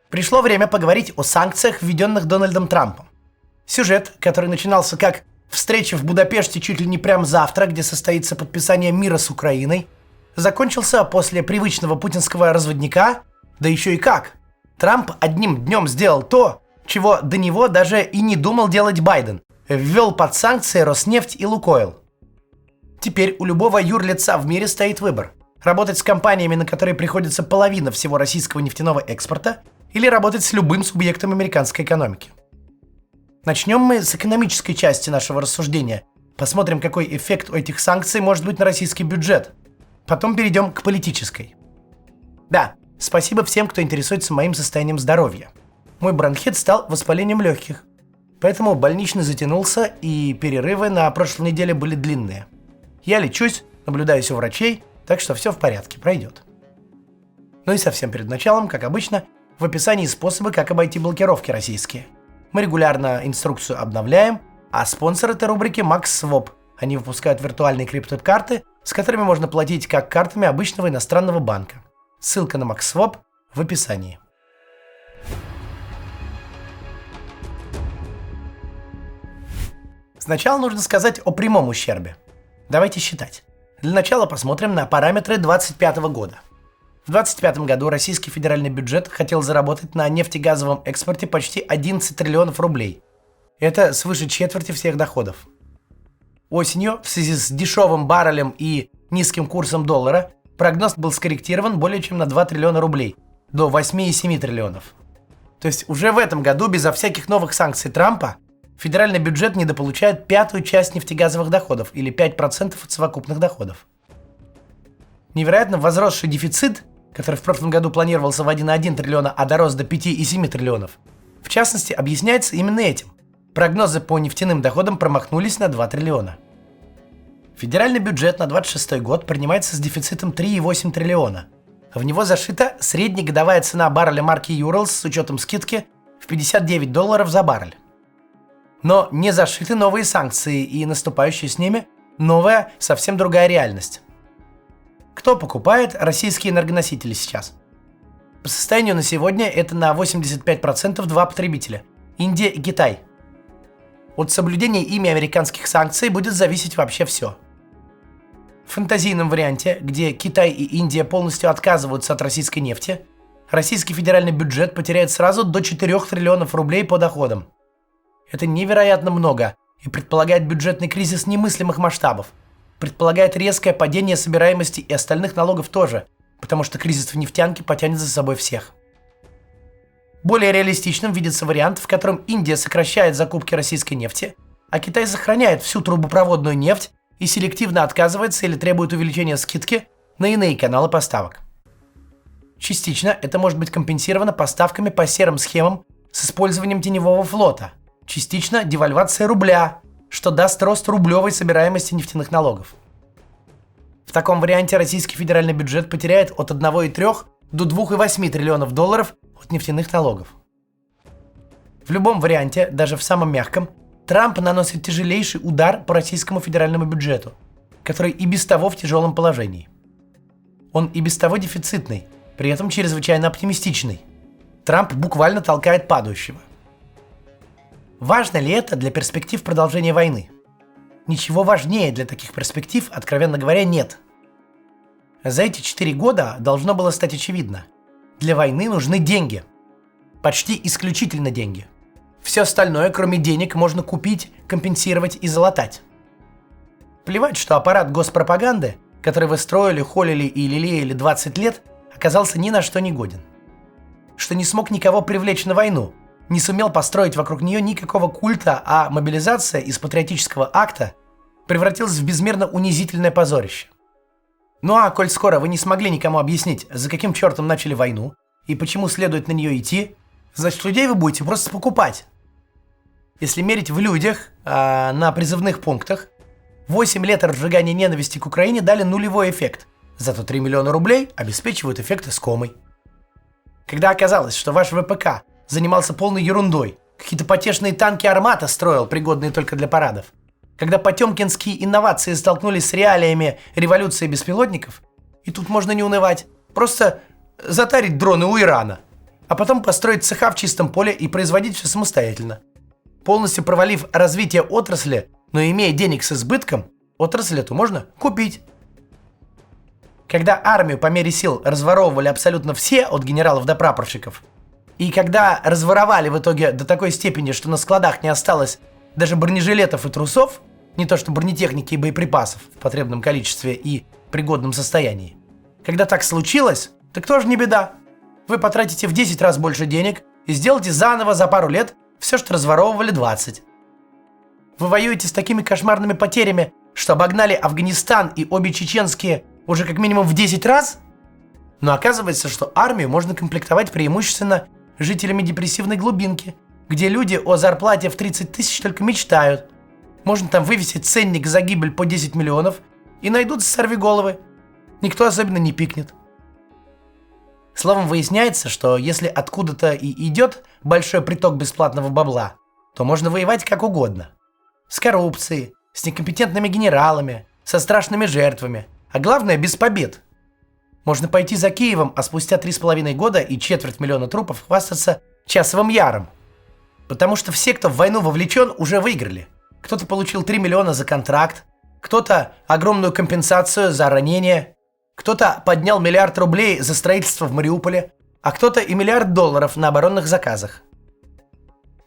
Пришло время поговорить о санкциях, введенных Дональдом Трампом. Сюжет, который начинался как встреча в Будапеште чуть ли не прямо завтра, где состоится подписание мира с Украиной, закончился после привычного путинского разводняка, да еще и как. Трамп одним днем сделал то, чего до него даже и не думал делать Байден. Ввел под санкции Роснефть и Лукойл. Теперь у любого юрлица в мире стоит выбор: работать с компаниями, на которые приходится половина всего российского нефтяного экспорта, или работать с любым субъектом американской экономики. Начнем мы с экономической части нашего рассуждения. Посмотрим, какой эффект у этих санкций может быть на российский бюджет. Потом перейдем к политической. Да, спасибо всем, кто интересуется моим состоянием здоровья. Мой бронхит стал воспалением легких. Поэтому больничный затянулся, и перерывы на прошлой неделе были длинные. Я лечусь, наблюдаюсь у врачей, так что все в порядке, пройдет. Ну и совсем перед началом, как обычно, в описании способы, как обойти блокировки российские. Мы регулярно инструкцию обновляем, а спонсор этой рубрики MaxSwap. Они выпускают виртуальные криптокарты, с которыми можно платить как картами обычного иностранного банка. Ссылка на MaxSwap в описании. Сначала нужно сказать о прямом ущербе. Давайте считать. Для начала посмотрим на параметры 2025 года. В 2025 году российский федеральный бюджет хотел заработать на нефтегазовом экспорте почти 11 триллионов рублей. Это свыше четверти всех доходов. Осенью, в связи с дешевым баррелем и низким курсом доллара, прогноз был скорректирован более чем на 2 триллиона рублей, до 8,7 триллионов. То есть уже в этом году, безо всяких новых санкций Трампа, федеральный бюджет недополучает пятую часть нефтегазовых доходов, или 5% от совокупных доходов. Невероятно возросший дефицит, который в прошлом году планировался в 1,1 триллиона, а дорос до 5,7 триллионов, в частности, объясняется именно этим. Прогнозы по нефтяным доходам промахнулись на 2 триллиона. Федеральный бюджет на 2026 год принимается с дефицитом 3,8 триллиона. В него зашита среднегодовая цена барреля марки Urals с учетом скидки в $59 за баррель. Но не зашиты новые санкции и наступающая с ними новая, совсем другая реальность. Кто покупает российские энергоносители сейчас? По состоянию на сегодня это на 85% два потребителя – Индия и Китай. От соблюдения ими американских санкций будет зависеть вообще все. В фантазийном варианте, где Китай и Индия полностью отказываются от российской нефти, российский федеральный бюджет потеряет сразу до 4 триллионов рублей по доходам. Это невероятно много и предполагает бюджетный кризис немыслимых масштабов. Предполагает резкое падение собираемости и остальных налогов тоже, потому что кризис в нефтянке потянет за собой всех. Более реалистичным видится вариант, в котором Индия сокращает закупки российской нефти, а Китай сохраняет всю трубопроводную нефть и селективно отказывается или требует увеличения скидки на иные каналы поставок. Частично это может быть компенсировано поставками по серым схемам с использованием теневого флота, частично девальвация рубля, что даст рост рублевой собираемости нефтяных налогов. В таком варианте российский федеральный бюджет потеряет от 1,3 до 2,8 триллионов долларов от нефтяных налогов. В любом варианте, даже в самом мягком, Трамп наносит тяжелейший удар по российскому федеральному бюджету, который и без того в тяжелом положении. Он и без того дефицитный, при этом чрезвычайно оптимистичный. Трамп буквально толкает падающего. Важно ли это для перспектив продолжения войны? Ничего важнее для таких перспектив, откровенно говоря, нет. За эти 4 года должно было стать очевидно. Для войны нужны деньги. Почти исключительно деньги. Все остальное, кроме денег, можно купить, компенсировать и залатать. Плевать, что аппарат госпропаганды, который вы строили, холили и лелеяли 20 лет, оказался ни на что не годен. Что не смог никого привлечь на войну, не сумел построить вокруг нее никакого культа, а мобилизация из патриотического акта превратилась в безмерно унизительное позорище. Ну а коль скоро вы не смогли никому объяснить, за каким чертом начали войну и почему следует на нее идти, значит, людей вы будете просто покупать. Если мерить в людях, на призывных пунктах, 8 лет разжигания ненависти к Украине дали нулевой эффект, зато 3 миллиона рублей обеспечивают эффект искомый. Когда оказалось, что ваш ВПК занимался полной ерундой, какие-то потешные танки «Армата» строил, пригодные только для парадов, когда потемкинские инновации столкнулись с реалиями революции беспилотников, и тут можно не унывать, просто затарить дроны у Ирана. а потом построить цеха в чистом поле и производить все самостоятельно. Полностью провалив развитие отрасли, но имея денег с избытком, отрасль эту можно купить. Когда армию по мере сил разворовывали абсолютно все, от генералов до прапорщиков, и когда разворовали в итоге до такой степени, что на складах не осталось даже бронежилетов и трусов, не то что бронетехники и боеприпасов в потребном количестве и пригодном состоянии. Когда так случилось, так тоже не беда. Вы потратите в 10 раз больше денег и сделаете заново за пару лет все, что разворовывали 20. Вы воюете с такими кошмарными потерями, что обогнали Афганистан и обе чеченские уже как минимум в 10 раз? Но оказывается, что армию можно комплектовать преимущественно жителями депрессивной глубинки, где люди о зарплате в 30 тысяч только мечтают. Можно там вывесить ценник за гибель по 10 миллионов и найдутся сорвиголовы. Никто особенно не пикнет. Словом, выясняется, что если откуда-то и идет большой приток бесплатного бабла, то можно воевать как угодно. С коррупцией, с некомпетентными генералами, со страшными жертвами, а главное, без побед. Можно пойти за Киевом, а спустя 3,5 года и 250 000 трупов хвастаться часовым яром. Потому что все, кто в войну вовлечен, уже выиграли. Кто-то получил 3 миллиона за контракт, кто-то огромную компенсацию за ранение, кто-то поднял $1 миллиард за строительство в Мариуполе, а кто-то и $1 миллиард на оборонных заказах.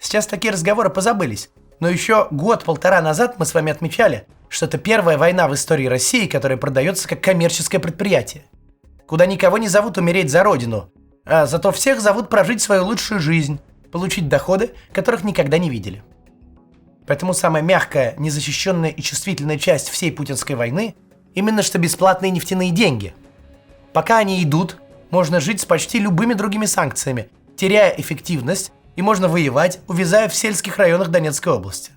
Сейчас такие разговоры позабылись, но еще год-полтора назад мы с вами отмечали, что это первая война в истории России, которая продается как коммерческое предприятие, куда никого не зовут умереть за родину, а зато всех зовут прожить свою лучшую жизнь, получить доходы, которых никогда не видели. Поэтому самая мягкая, незащищенная и чувствительная часть всей путинской войны именно что бесплатные нефтяные деньги. Пока они идут, можно жить с почти любыми другими санкциями, теряя эффективность, и можно воевать, увязая в сельских районах Донецкой области.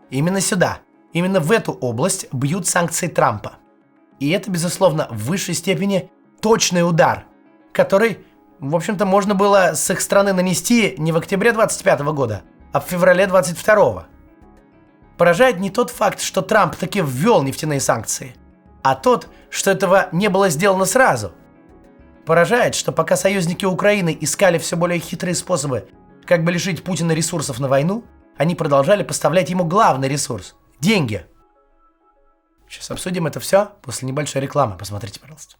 Именно сюда, именно в эту область бьют санкции Трампа. И это, безусловно, в высшей степени точный удар, который, в общем-то, можно было с их стороны нанести не в октябре 25 года, а в феврале 22. Поражает не тот факт, что Трамп таки ввел нефтяные санкции, а тот, что этого не было сделано сразу. Поражает, что пока союзники Украины искали все более хитрые способы, как бы лишить Путина ресурсов на войну, они продолжали поставлять ему главный ресурс – деньги. Сейчас обсудим это все после небольшой рекламы. Посмотрите, пожалуйста.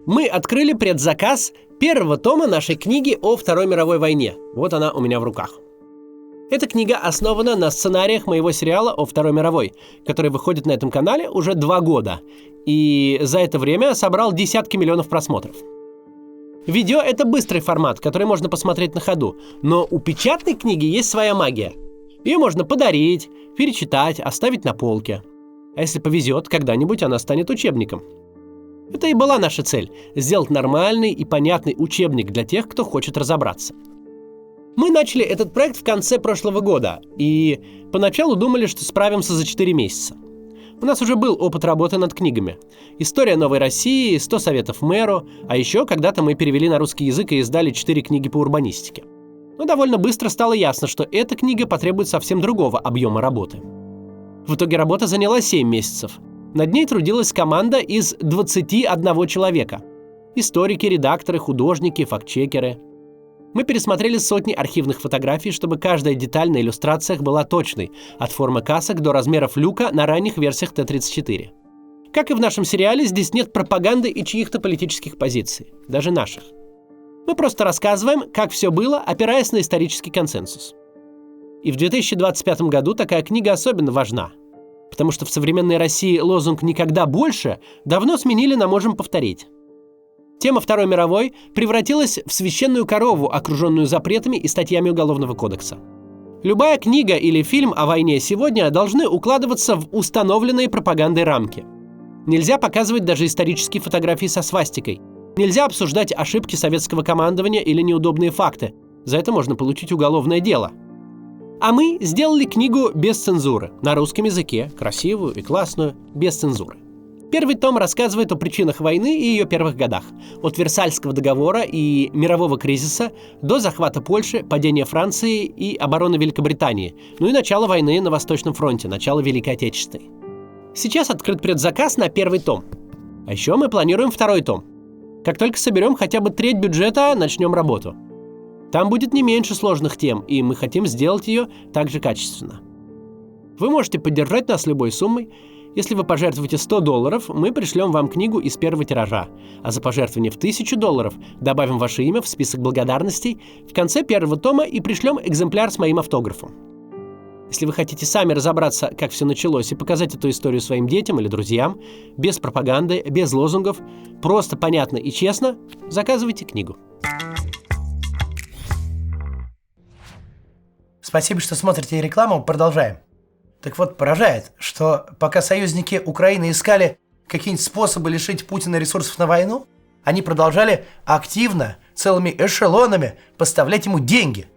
Мы открыли предзаказ первого тома нашей книги о Второй мировой войне. Вот она у меня в руках. Эта книга основана на сценариях моего сериала о Второй мировой, который выходит на этом канале уже 2 года. И за это время собрал десятки миллионов просмотров. Видео — это быстрый формат, который можно посмотреть на ходу. Но у печатной книги есть своя магия. Ее можно подарить, перечитать, оставить на полке. А если повезет, когда-нибудь она станет учебником. Это и была наша цель – сделать нормальный и понятный учебник для тех, кто хочет разобраться. Мы начали этот проект в конце прошлого года и поначалу думали, что справимся за 4 месяца. У нас уже был опыт работы над книгами. «История новой России», «100 советов мэру», а еще когда-то мы перевели на русский язык и издали 4 книги по урбанистике. Но довольно быстро стало ясно, что эта книга потребует совсем другого объема работы. В итоге работа заняла 7 месяцев. Над ней трудилась команда из 21 человека. Историки, редакторы, художники, фактчекеры. Мы пересмотрели сотни архивных фотографий, чтобы каждая деталь на иллюстрациях была точной, от формы касок до размеров люка на ранних версиях Т-34. Как и в нашем сериале, здесь нет пропаганды и чьих-то политических позиций, даже наших. Мы просто рассказываем, как все было, опираясь на исторический консенсус. И в 2025 году такая книга особенно важна. Потому что в современной России лозунг «никогда больше» давно сменили на «можем повторить». Тема Второй мировой превратилась в священную корову, окруженную запретами и статьями Уголовного кодекса. Любая книга или фильм о войне сегодня должны укладываться в установленные пропагандой рамки. Нельзя показывать даже исторические фотографии со свастикой. Нельзя обсуждать ошибки советского командования или неудобные факты. За это можно получить уголовное дело. А мы сделали книгу без цензуры, на русском языке, красивую и классную, без цензуры. Первый том рассказывает о причинах войны и ее первых годах, от Версальского договора и мирового кризиса до захвата Польши, падения Франции и обороны Великобритании, ну и начала войны на Восточном фронте, начало Великой Отечественной. Сейчас открыт предзаказ на первый том. А еще мы планируем второй том. Как только соберем хотя бы треть бюджета, начнем работу. Там будет не меньше сложных тем, и мы хотим сделать ее также качественно. Вы можете поддержать нас любой суммой. Если вы пожертвуете $100, мы пришлем вам книгу из первого тиража, а за пожертвование в $1000 добавим ваше имя в список благодарностей в конце первого тома и пришлем экземпляр с моим автографом. Если вы хотите сами разобраться, как все началось, и показать эту историю своим детям или друзьям, без пропаганды, без лозунгов, просто, понятно и честно, заказывайте книгу. Спасибо, что смотрите рекламу. Продолжаем. Так вот, поражает, что пока союзники Украины искали какие-нибудь способы лишить Путина ресурсов на войну, они продолжали активно, целыми эшелонами поставлять ему деньги.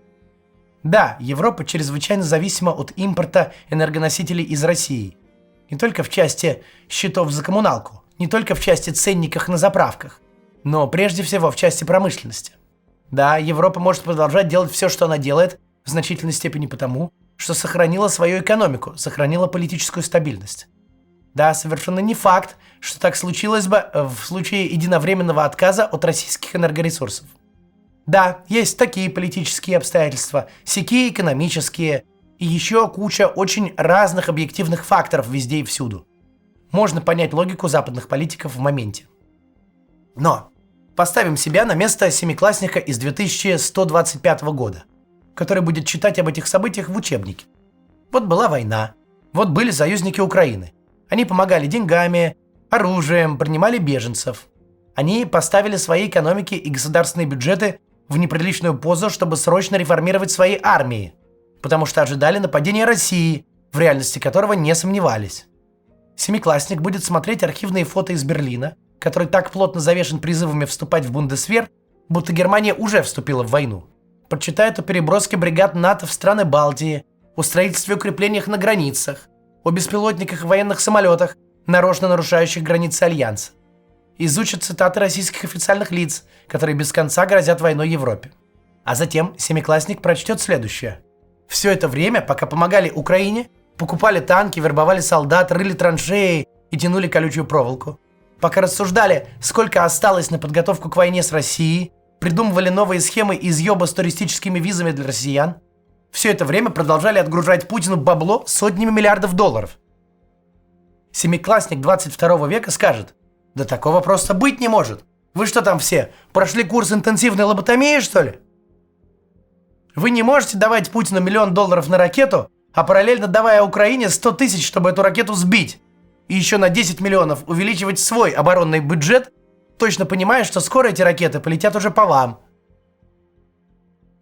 Да, Европа чрезвычайно зависима от импорта энергоносителей из России. Не только в части счетов за коммуналку, не только в части ценников на заправках, но прежде всего в части промышленности. Да, Европа может продолжать делать все, что она делает, в значительной степени потому, что сохранила свою экономику, сохранила политическую стабильность. Да, совершенно не факт, что так случилось бы в случае единовременного отказа от российских энергоресурсов. Да, есть такие политические обстоятельства, сякие экономические и еще куча очень разных объективных факторов везде и всюду. Можно понять логику западных политиков в моменте. Но поставим себя на место семиклассника из 2125 года, который будет читать об этих событиях в учебнике. Вот была война, вот были союзники Украины. Они помогали деньгами, оружием, принимали беженцев. Они поставили свои экономики и государственные бюджеты в неприличную позу, чтобы срочно реформировать свои армии, потому что ожидали нападения России, в реальности которого не сомневались. Семиклассник будет смотреть архивные фото из Берлина, который так плотно завешен призывами вступать в Бундесвер, будто Германия уже вступила в войну. Прочитает о переброске бригад НАТО в страны Балтии, о строительстве и укреплениях на границах, о беспилотниках и военных самолетах, нарочно нарушающих границы Альянса. Изучат цитаты российских официальных лиц, которые без конца грозят войной Европе. А затем семиклассник прочтет следующее. Все это время, пока помогали Украине, покупали танки, вербовали солдат, рыли траншеи и тянули колючую проволоку. Пока рассуждали, сколько осталось на подготовку к войне с Россией, придумывали новые схемы изъеба с туристическими визами для россиян, все это время продолжали отгружать Путину бабло сотнями миллиардов долларов. Семиклассник 22 века скажет: да такого просто быть не может. Вы что там все, прошли курс интенсивной лоботомии, что ли? Вы не можете давать Путину $1 миллион на ракету, а параллельно давая Украине 100 тысяч, чтобы эту ракету сбить. И еще на 10 миллионов увеличивать свой оборонный бюджет, точно понимая, что скоро эти ракеты полетят уже по вам.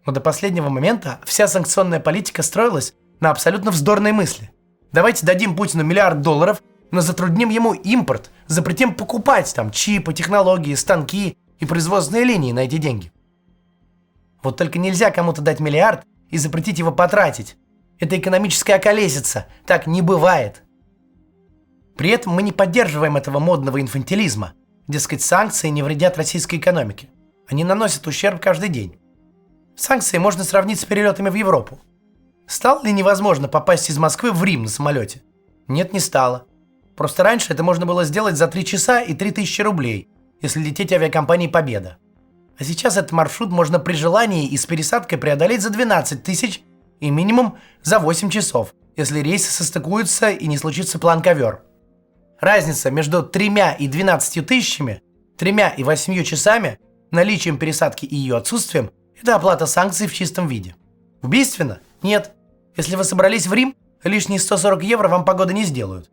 Но до последнего момента вся санкционная политика строилась на абсолютно вздорной мысли. Давайте дадим Путину $1 миллиард, но затрудним ему импорт, запретим покупать там чипы, технологии, станки и производственные линии на эти деньги. Вот только нельзя кому-то дать миллиард и запретить его потратить. Это экономическая околесица, так не бывает. При этом мы не поддерживаем этого модного инфантилизма. Дескать, санкции не вредят российской экономике. Они наносят ущерб каждый день. Санкции можно сравнить с перелетами в Европу. Стало ли невозможно попасть из Москвы в Рим на самолете? Нет, не стало. Просто раньше это можно было сделать за 3 часа и 3000 рублей, если лететь авиакомпанией «Победа». А сейчас этот маршрут можно при желании и с пересадкой преодолеть за 12 тысяч и минимум за 8 часов, если рейсы состыкуются и не случится план-ковер. Разница между 3 и 12 тысячами, 3 и 8 часами, наличием пересадки и ее отсутствием – это оплата санкций в чистом виде. Убийственно? Нет. Если вы собрались в Рим, лишние 140 евро вам погоды не сделают.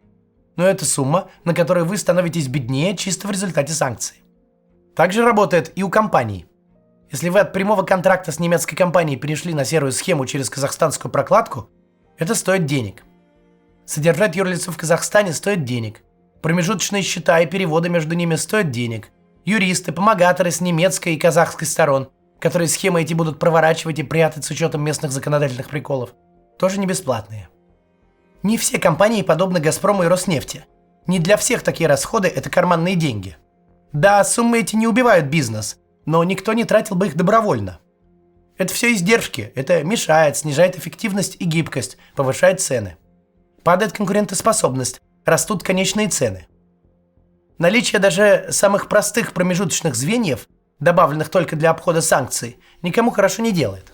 Но это сумма, на которой вы становитесь беднее чисто в результате санкций. Также работает и у компаний. Если вы от прямого контракта с немецкой компанией перешли на серую схему через казахстанскую прокладку, это стоит денег. Содержать юрлицо в Казахстане стоит денег. Промежуточные счета и переводы между ними стоят денег. Юристы, помогаторы с немецкой и казахской сторон, которые схемы эти будут проворачивать и прятать с учетом местных законодательных приколов, тоже не бесплатные. Не все компании подобны «Газпрому» и «Роснефти». Не для всех такие расходы – это карманные деньги. Да, суммы эти не убивают бизнес, но никто не тратил бы их добровольно. Это все издержки, это мешает, снижает эффективность и гибкость, повышает цены. Падает конкурентоспособность, растут конечные цены. Наличие даже самых простых промежуточных звеньев, добавленных только для обхода санкций, никому хорошо не делает.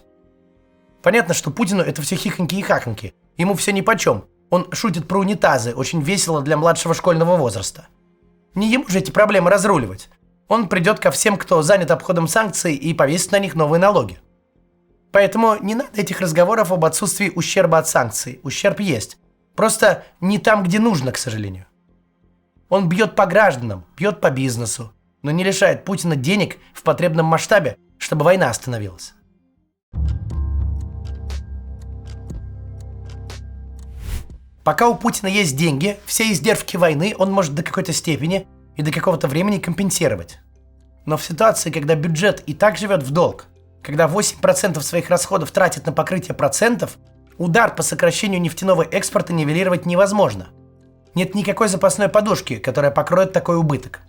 Понятно, что Путину это все хихоньки и хахоньки. Ему все нипочем. Он шутит про унитазы, очень весело для младшего школьного возраста. Не ему же эти проблемы разруливать. Он придет ко всем, кто занят обходом санкций, и повесит на них новые налоги. Поэтому не надо этих разговоров об отсутствии ущерба от санкций. Ущерб есть. Просто не там, где нужно, к сожалению. Он бьет по гражданам, бьет по бизнесу, но не лишает Путина денег в потребном масштабе, чтобы война остановилась. Пока у Путина есть деньги, все издержки войны он может до какой-то степени и до какого-то времени компенсировать. Но в ситуации, когда бюджет и так живет в долг, когда 8% своих расходов тратит на покрытие процентов, удар по сокращению нефтяного экспорта нивелировать невозможно. Нет никакой запасной подушки, которая покроет такой убыток.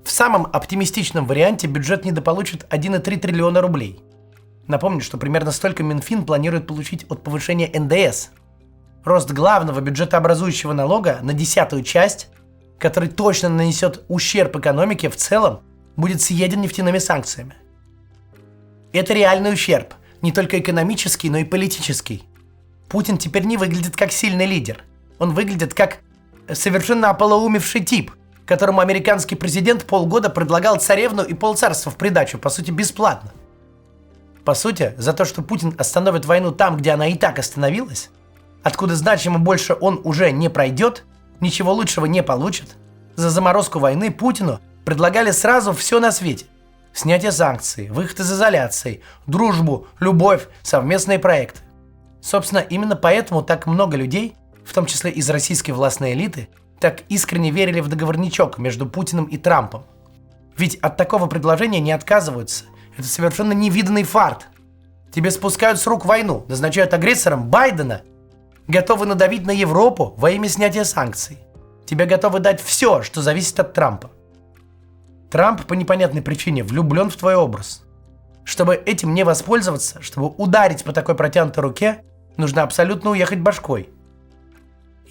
В самом оптимистичном варианте бюджет недополучит 1,3 триллиона рублей. Напомню, что примерно столько Минфин планирует получить от повышения НДС. Рост главного бюджетообразующего налога на 10-ю часть, который точно нанесет ущерб экономике в целом, будет съеден нефтяными санкциями. Это реальный ущерб, не только экономический, но и политический. Путин теперь не выглядит как сильный лидер. Он выглядит как совершенно ополоумевший тип, которому американский президент полгода предлагал царевну и полцарства в придачу, по сути, бесплатно. По сути, за то, что Путин остановит войну там, где она и так остановилась, откуда значимо больше он уже не пройдет, ничего лучшего не получит, за заморозку войны Путину предлагали сразу все на свете. Снятие санкций, выход из изоляции, дружбу, любовь, совместные проекты. Собственно, именно поэтому так много людей, в том числе из российской властной элиты, так искренне верили в договорничок между Путиным и Трампом. Ведь от такого предложения не отказываются. Это совершенно невиданный фарт. Тебе спускают с рук войну, назначают агрессором Байдена, готовы надавить на Европу во имя снятия санкций. Тебе готовы дать все, что зависит от Трампа. Трамп по непонятной причине влюблен в твой образ. Чтобы этим не воспользоваться, чтобы ударить по такой протянутой руке, нужно абсолютно уехать башкой.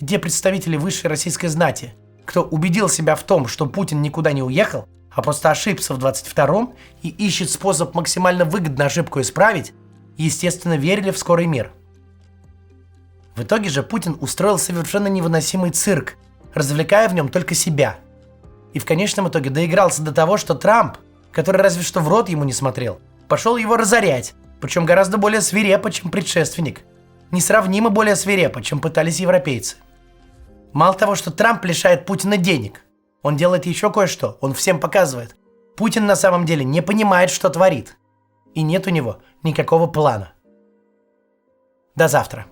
И те представители высшей российской знати, кто убедил себя в том, что Путин никуда не уехал, а просто ошибся в 22-м и ищет способ максимально выгодно ошибку исправить, естественно, верили в скорый мир. В итоге же Путин устроил совершенно невыносимый цирк, развлекая в нем только себя. И в конечном итоге доигрался до того, что Трамп, который разве что в рот ему не смотрел, пошел его разорять, причем гораздо более свирепо, чем предшественник. Несравнимо более свирепо, чем пытались европейцы. Мало того, что Трамп лишает Путина денег, он делает еще кое-что, он всем показывает. Путин на самом деле не понимает, что творит. И нет у него никакого плана. До завтра.